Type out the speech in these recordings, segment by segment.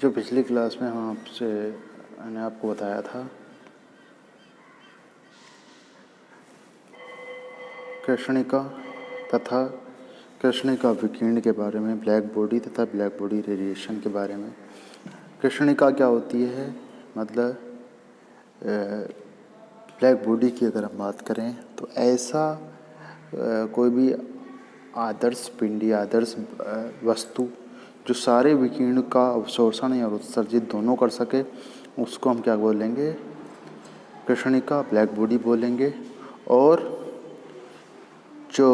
जो पिछली क्लास में मैंने आपको बताया था कृष्णिका तथा कृष्णिका विकिरण के बारे में, ब्लैक बॉडी तथा ब्लैक बॉडी रेडिएशन के बारे में। कृष्णिका क्या होती है, मतलब ब्लैक बॉडी की अगर हम बात करें तो ऐसा कोई भी आदर्श पिंड या आदर्श वस्तु जो सारे विकिरण का अवशोषण या उत्सर्जित दोनों कर सके, उसको हम क्या बोलेंगे, कृष्णिका, ब्लैक बॉडी बोलेंगे। और जो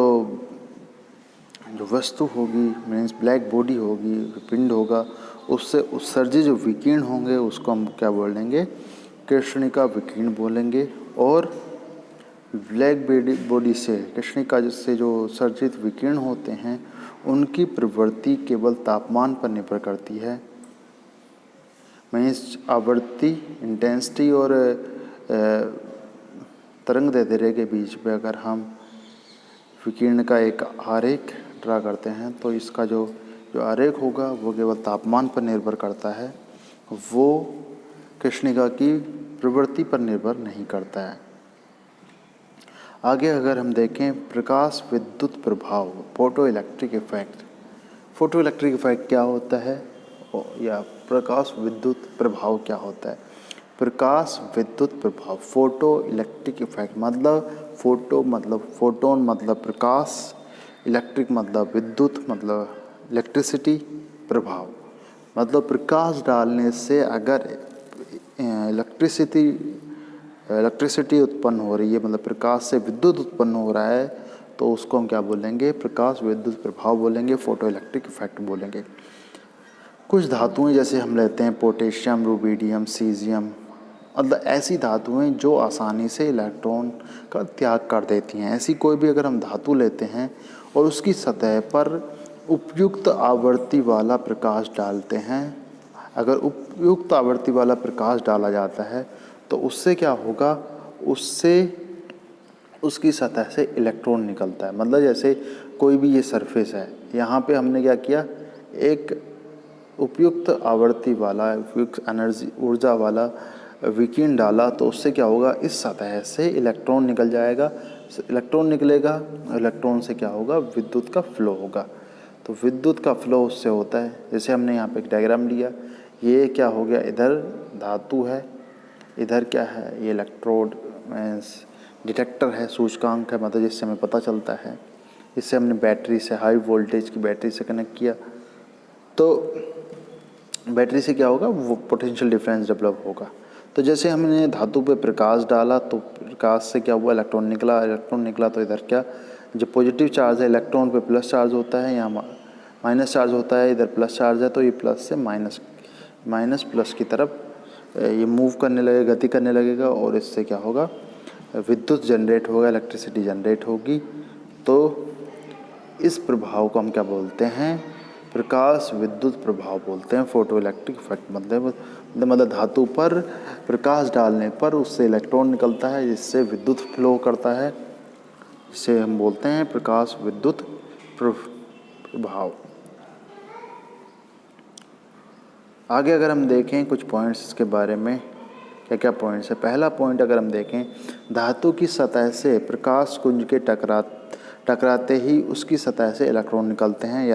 वस्तु होगी, मीन्स ब्लैक बॉडी होगी, पिंड होगा, उससे उत्सर्जित जो विकिरण होंगे उसको हम क्या बोलेंगे, कृष्णिका विकिरण बोलेंगे। और ब्लैक बॉडी से, कृष्णिका से जो उत्सर्जित विकिरण होते हैं उनकी प्रवृत्ति केवल तापमान पर निर्भर करती है। मीन्स आवृत्ति, इंटेंसिटी और तरंग दैर्ध्य के बीच में अगर हम विकिरण का एक आरेख ड्रा करते हैं तो इसका जो आरेख होगा वो केवल तापमान पर निर्भर करता है, वो कृष्णिका की प्रवृत्ति पर निर्भर नहीं करता है। आगे अगर हम देखें प्रकाश विद्युत प्रभाव, photo electric effect. Photo electric effect क्या होता है या प्रकाश विद्युत प्रभाव क्या होता है? प्रकाश विद्युत प्रभाव, फोटो इलेक्ट्रिक इफेक्ट मतलब फोटो मतलब फोटोन मतलब प्रकाश, इलेक्ट्रिक मतलब विद्युत मतलब इलेक्ट्रिसिटी, प्रभाव मतलब प्रकाश डालने से अगर इलेक्ट्रिसिटी उत्पन्न हो रही है, मतलब प्रकाश से विद्युत उत्पन्न हो रहा है, तो उसको हम क्या बोलेंगे, प्रकाश विद्युत प्रभाव बोलेंगे, फोटो इलेक्ट्रिक इफेक्ट बोलेंगे। कुछ धातुएं जैसे हम लेते हैं पोटेशियम, रुबिडियम, सीजियम, मतलब ऐसी धातुएं जो आसानी से इलेक्ट्रॉन का त्याग कर देती हैं। ऐसी कोई भी अगर हम धातु लेते हैं और उसकी सतह पर उपयुक्त आवृत्ति वाला प्रकाश डालते हैं, अगर उपयुक्त आवृत्ति वाला प्रकाश डाला जाता है तो उससे क्या होगा, उससे उसकी सतह से इलेक्ट्रॉन निकलता है। मतलब जैसे कोई भी ये सरफेस है, यहाँ पे हमने क्या किया, एक उपयुक्त आवृत्ति वाला, उपयुक्त एनर्जी ऊर्जा वाला विकिरण डाला, तो उससे क्या होगा, इस सतह से इलेक्ट्रॉन निकल जाएगा। इलेक्ट्रॉन निकलेगा, इलेक्ट्रॉन से क्या होगा, विद्युत का फ्लो होगा। तो विद्युत का फ्लो उससे होता है। जैसे हमने यहाँ पे एक डायग्राम लिया, ये क्या हो गया, इधर धातु है, इधर क्या है, ये इलेक्ट्रोड मीन्स डिटेक्टर है, सूचकांक है, मतलब जिससे हमें पता चलता है। इससे हमने बैटरी से, हाई वोल्टेज की बैटरी से कनेक्ट किया, तो बैटरी से क्या होगा, वो पोटेंशियल डिफरेंस डेवलप होगा। तो जैसे हमने धातु पे प्रकाश डाला तो प्रकाश से क्या हुआ, इलेक्ट्रॉन निकला, तो इधर क्या, जो पॉजिटिव चार्ज है इलेक्ट्रॉन पे प्लस चार्ज होता है, यहाँ माइनस चार्ज होता है, इधर प्लस चार्ज है, तो ये प्लस से माइनस प्लस की तरफ ये मूव करने लगेगा, गति करने लगेगा, और इससे क्या होगा, विद्युत जनरेट होगा, इलेक्ट्रिसिटी जनरेट होगी। तो इस प्रभाव को हम क्या बोलते हैं, प्रकाश विद्युत प्रभाव बोलते हैं, फोटो इलेक्ट्रिक इफेक्ट। मतलब धातु पर प्रकाश डालने पर उससे इलेक्ट्रॉन निकलता है, जिससे विद्युत फ्लो करता है, जिसे हम बोलते हैं प्रकाश विद्युत प्रभाव। आगे अगर हम देखें कुछ पॉइंट्स इसके बारे में, क्या क्या पॉइंट्स है। पहला पॉइंट अगर हम देखें, धातु की सतह से प्रकाश कुंज के टकराते ही उसकी सतह से इलेक्ट्रॉन निकलते हैं,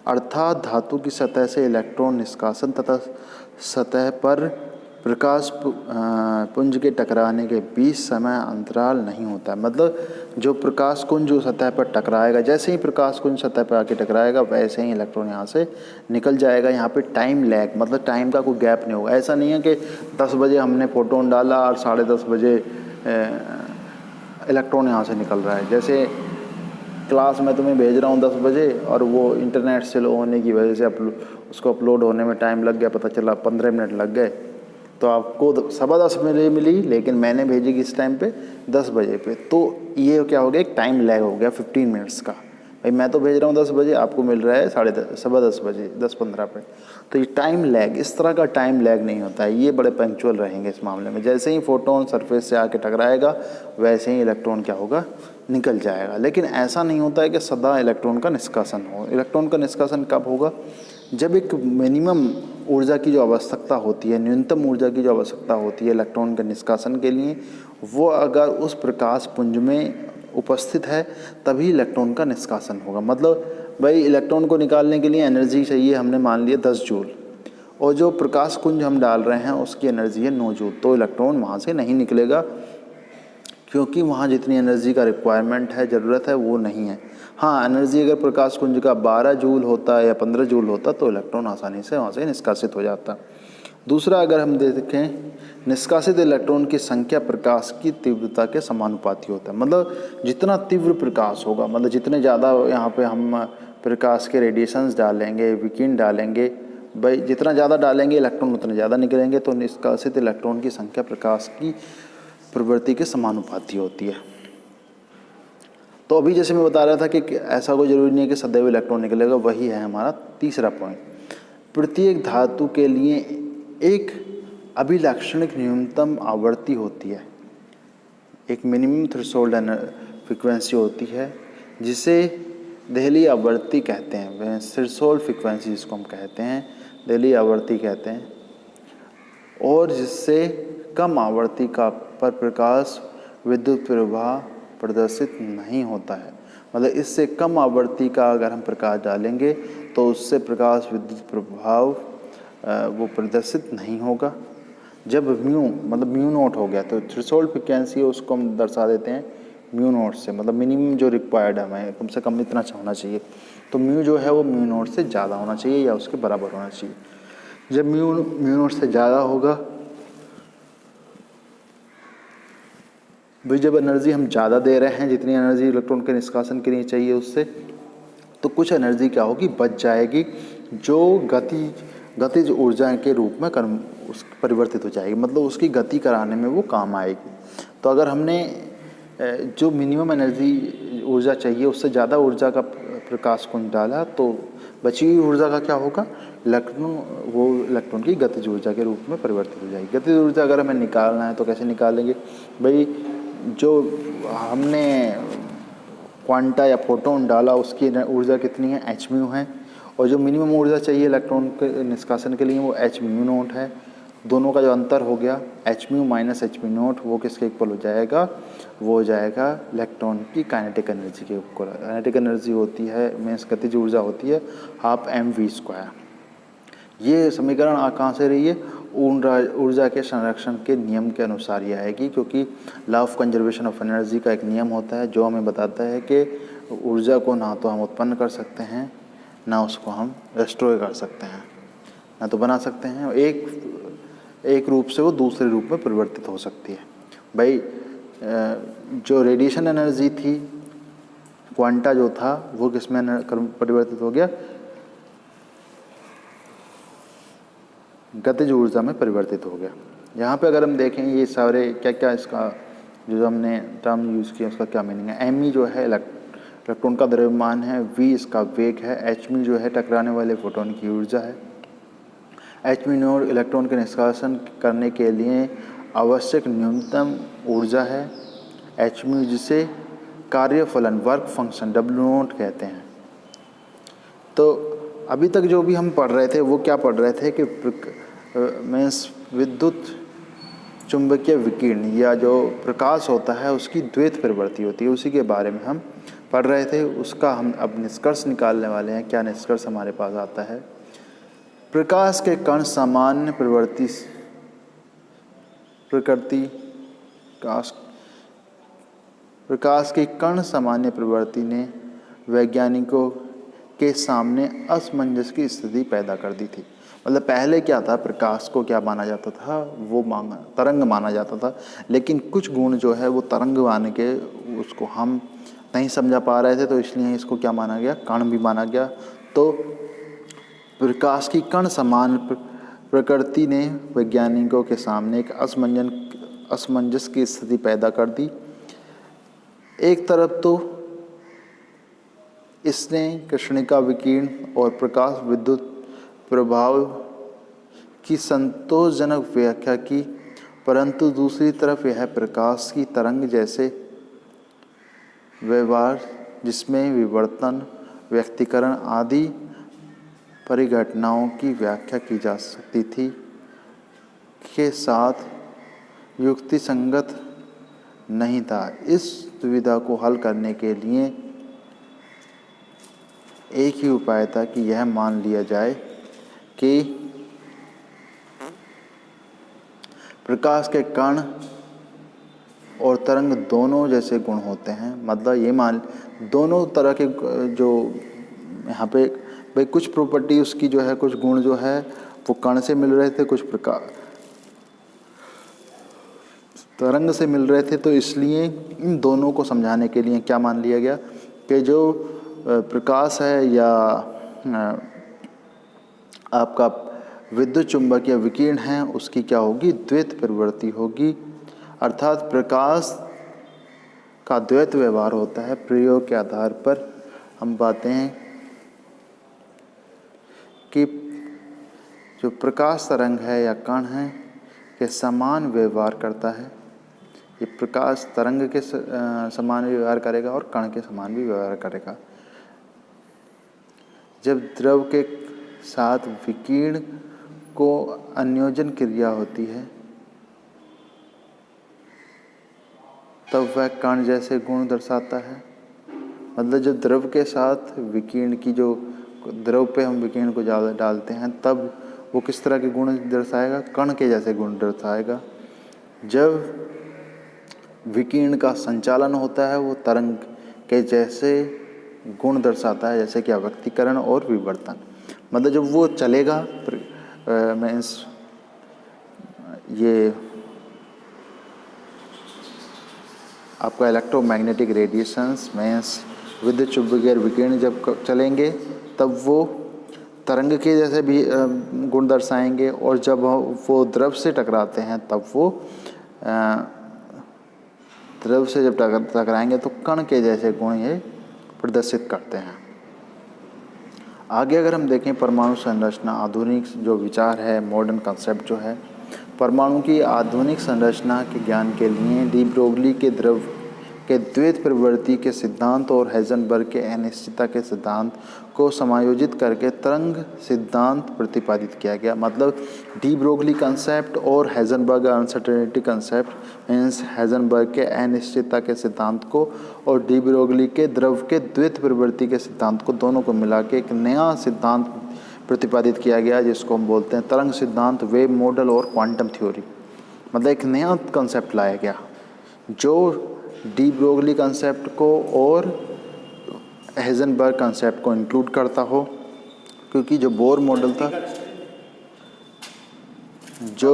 अर्थात धातु की सतह से इलेक्ट्रॉन निष्कासन तथा सतह पर प्रकाश पुंज के टकराने के बीच समय अंतराल नहीं होता है। मतलब जो प्रकाश कुंज जो सतह पर टकराएगा, जैसे ही प्रकाश कुंज सतह पर आके टकराएगा वैसे ही इलेक्ट्रॉन यहाँ से निकल जाएगा। यहाँ पे टाइम लैग, मतलब टाइम का कोई गैप नहीं होगा। ऐसा नहीं है कि 10 बजे हमने फोटोन डाला और 10:30 बजे इलेक्ट्रॉन यहाँ से निकल रहा है। जैसे क्लास में तुम्हें भेज रहा हूँ 10 बजे और वो इंटरनेट स्लो होने की वजह से उसको अपलोड होने में टाइम लग गया, पता चला 15 मिनट लग गए, तो आपको 10:15 बजे मिली, लेकिन मैंने भेजी किस टाइम पे, 10 बजे पे। तो ये क्या हो गया, एक टाइम लैग हो गया 15 मिनट्स का। भाई मैं तो भेज रहा हूँ 10 बजे, आपको मिल रहा है 10:30 बजे, 10:15 पे। तो ये टाइम लैग, इस तरह का टाइम लैग नहीं होता है, ये बड़े पंक्चुअल रहेंगे इस मामले में। जैसे ही फोटोन सरफेस से आके टकराएगा वैसे ही इलेक्ट्रॉन क्या होगा, निकल जाएगा। लेकिन ऐसा नहीं होता है कि सदा इलेक्ट्रॉन का निष्कासन हो। इलेक्ट्रॉन का निष्कासन कब होगा, जब एक मिनिमम ऊर्जा की जो आवश्यकता होती है, न्यूनतम ऊर्जा की जो आवश्यकता होती है इलेक्ट्रॉन के निष्कासन के लिए, वो अगर उस प्रकाश पुंज में उपस्थित है तभी इलेक्ट्रॉन का निष्कासन होगा। मतलब भाई इलेक्ट्रॉन को निकालने के लिए एनर्जी चाहिए, हमने मान लिया 10 जूल, और जो प्रकाश कुंज हम डाल रहे हैं उसकी एनर्जी है 9 जूल, तो इलेक्ट्रॉन वहाँ से नहीं निकलेगा, क्योंकि वहाँ जितनी एनर्जी का रिक्वायरमेंट है, ज़रूरत है, वो नहीं है। हाँ, एनर्जी अगर प्रकाश कुंज का 12 जूल होता या 15 जूल होता तो इलेक्ट्रॉन आसानी से वहाँ से निष्कासित हो जाता। दूसरा, अगर हम देखें, निष्कासित इलेक्ट्रॉन की संख्या प्रकाश की तीव्रता के समानुपाती होता है। मतलब जितना तीव्र प्रकाश होगा, मतलब जितने ज़्यादा यहाँ पे हम प्रकाश के रेडिएशंस डालेंगे, विकिरण डालेंगे, भाई जितना ज़्यादा डालेंगे इलेक्ट्रॉन उतने ज़्यादा निकलेंगे, तो निष्कासित इलेक्ट्रॉन की संख्या प्रकाश की प्रवृत्ति के समानुपाती होती है। तो अभी जैसे मैं बता रहा था कि ऐसा कोई जरूरी नहीं है कि सदैव इलेक्ट्रॉन निकलेगा, वही है हमारा तीसरा पॉइंट। प्रत्येक धातु के लिए एक अभिलाक्षणिक न्यूनतम आवृत्ति होती है, एक मिनिमम थ्रेशोल्ड फ्रिक्वेंसी होती है, जिसे देहली आवृत्ति कहते हैं। थ्रेशोल्ड फ्रिक्वेंसी जिसको हम कहते हैं, देहली आवृत्ति कहते हैं, और जिससे कम आवृत्ति का पर प्रकाश विद्युत प्रवाह प्रदर्शित नहीं होता है। मतलब इससे कम आवृत्ति का अगर हम प्रकाश डालेंगे तो उससे प्रकाश विद्युत प्रभाव वो प्रदर्शित नहीं होगा। जब म्यू मतलब म्यू नोट हो गया, तो थ्रेशोल्ड फ्रिक्वेंसी है उसको हम दर्शा देते हैं म्यू नोट से, मतलब मिनिमम जो रिक्वायर्ड है हमें कम से कम इतना होना चाहिए। तो म्यू जो है वो म्यू नोट से ज़्यादा होना चाहिए या उसके बराबर होना चाहिए। जब म्यू नोट से ज़्यादा होगा, भाई जब एनर्जी हम ज़्यादा दे रहे हैं, जितनी एनर्जी इलेक्ट्रॉन के निष्कासन के लिए चाहिए उससे, तो कुछ एनर्जी क्या होगी, बच जाएगी, जो गतिज ऊर्जा के रूप में परिवर्तित हो जाएगी, मतलब उसकी गति कराने में वो काम आएगी। तो अगर हमने जो मिनिमम एनर्जी ऊर्जा चाहिए उससे ज़्यादा ऊर्जा का प्रकाश कुंज डाला, तो बची हुई ऊर्जा का क्या होगा, इलेक्ट्रॉन की गतिज ऊर्जा के रूप में परिवर्तित हो जाएगी। गतिज ऊर्जा अगर हमें निकालना है तो कैसे निकालेंगे, भाई जो हमने क्वांटा या फोटोन डाला उसकी ऊर्जा कितनी है, एच म्यू है, और जो मिनिमम ऊर्जा चाहिए इलेक्ट्रॉन के निष्कासन के लिए वो एच म्यू नोट है। दोनों का जो अंतर हो गया H mu minus H mu naught, वो किसके इक्वल हो जाएगा, वो हो जाएगा इलेक्ट्रॉन की काइनेटिक एनर्जी के इक्वल। काइनेटिक एनर्जी होती है, मीन्स गतिज ऊर्जा होती है ½mv²। ये समीकरण कहाँ से रही है, ऊर्जा के संरक्षण के नियम के अनुसार ही आएगी, क्योंकि law of conservation of energy का एक नियम होता है जो हमें बताता है कि ऊर्जा को ना तो हम उत्पन्न कर सकते हैं, ना उसको हम डिस्ट्रॉय कर सकते हैं, ना तो बना सकते हैं, एक रूप से वो दूसरे रूप में परिवर्तित हो सकती है। भाई जो रेडिएशन एनर्जी थी, क्वांटा जो था, वो किसमें परिवर्तित हो गया, गतिज ऊर्जा में परिवर्तित हो गया। यहाँ पे अगर हम देखें ये सारे क्या क्या इसका जो हमने टर्म यूज़ किया उसका क्या मीनिंग है। एम ई जो है इलेक्ट्रॉन का द्रव्यमान है, वी इसका वेग है, एच मी जो है टकराने वाले फोटोन की ऊर्जा है, एच मी नोट इलेक्ट्रॉन के निष्कासन करने के लिए आवश्यक न्यूनतम ऊर्जा है, एच मी जिसे कार्यफलन वर्क फंक्शन डब्ल्यू नोट कहते हैं। तो अभी तक जो भी हम पढ़ रहे थे वो क्या पढ़ रहे थे कि मीन्स विद्युत चुंबकीय विकिरण या जो प्रकाश होता है उसकी द्वैत प्रवृत्ति होती है, उसी के बारे में हम पढ़ रहे थे। उसका हम अब निष्कर्ष निकालने वाले हैं। क्या निष्कर्ष हमारे पास आता है, प्रकाश के कण सामान्य प्रकाश की कण सामान्य प्रवृत्ति ने वैज्ञानिकों के सामने असमंजस की स्थिति पैदा कर दी थी। मतलब पहले क्या था, प्रकाश को क्या माना जाता था, वो तरंग माना जाता था, लेकिन कुछ गुण जो है वो तरंग मान के उसको हम नहीं समझा पा रहे थे, तो इसलिए इसको क्या माना गया, कण भी माना गया। तो प्रकाश की कण समान प्रकृति ने वैज्ञानिकों के सामने एक असमंजस की स्थिति पैदा कर दी। एक तरफ तो इसने कृष्णिका विकिरण और प्रकाश विद्युत प्रभाव की संतोषजनक व्याख्या की, परंतु दूसरी तरफ यह प्रकाश की तरंग जैसे व्यवहार जिसमें विवर्तन, व्यक्तीकरण आदि परिघटनाओं की व्याख्या की जा सकती थी के साथ युक्ति संगत नहीं था। इस दुविधा को हल करने के लिए एक ही उपाय था कि यह मान लिया जाए कि प्रकाश के कण और तरंग दोनों जैसे गुण होते हैं। मतलब ये मान दोनों तरह के जो यहाँ पे भाई कुछ प्रॉपर्टी उसकी जो है, कुछ गुण जो है वो कण से मिल रहे थे, कुछ प्रकार तरंग से मिल रहे थे। तो इसलिए इन दोनों को समझाने के लिए क्या मान लिया गया कि जो प्रकाश है या आपका विद्युत चुंबकीय विकिरण है उसकी क्या होगी, द्वैत प्रवृत्ति होगी। अर्थात प्रकाश का द्वैत व्यवहार होता है। प्रयोग के आधार पर हम पाते हैं कि जो प्रकाश तरंग है या कण है के समान व्यवहार करता है। ये प्रकाश तरंग के समान भी व्यवहार करेगा और कण के समान भी व्यवहार करेगा। जब द्रव के साथ विकिरण को अन्योजन क्रिया होती है तब वह कण जैसे गुण दर्शाता है। मतलब जब द्रव के साथ विकिरण की जो द्रव पे हम विकिरण को डालते हैं तब वो किस तरह के गुण दर्शाएगा, कण के जैसे गुण दर्शाएगा। जब विकिरण का संचालन होता है वो तरंग के जैसे गुण दर्शाता है, जैसे कि अव्यक्तीकरण और विवर्तन। मतलब जब वो चलेगा मीन्स ये आपका इलेक्ट्रोमैग्नेटिक रेडिएशंस मीन्स विद्युत चुंबकीय विकिरण जब चलेंगे तब वो तरंग के जैसे भी गुण दर्शाएंगे, और जब वो द्रव से टकराते हैं तब वो द्रव से जब टकराएंगे तो कण के जैसे गुण ये प्रदर्शित करते हैं। आगे अगर हम देखें परमाणु संरचना, आधुनिक जो विचार है, मॉडर्न कंसेप्ट जो है, परमाणु की आधुनिक संरचना के ज्ञान के लिए डी ब्रोगली के द्रव के द्वैत प्रवृत्ति के सिद्धांत और हाइजेनबर्ग के अनिश्चितता के सिद्धांत को समायोजित करके तरंग सिद्धांत प्रतिपादित किया गया। मतलब डी ब्रोगली कंसेप्ट और Heisenberg uncertainty concept means Heisenberg के अनिश्चितता के सिद्धांत को और डी ब्रोगली के द्रव के द्वैत प्रवृत्ति के सिद्धांत को, दोनों को मिला के एक नया सिद्धांत प्रतिपादित किया गया जिसको हम बोलते हैं तरंग सिद्धांत, वेव मॉडल और क्वांटम थ्योरी। मतलब एक नया कंसेप्ट लाया गया जो डी ब्रोगली कंसेप्ट को और हाइजेनबर्ग कंसेप्ट को इंक्लूड करता हो। क्योंकि जो बोर मॉडल था, जो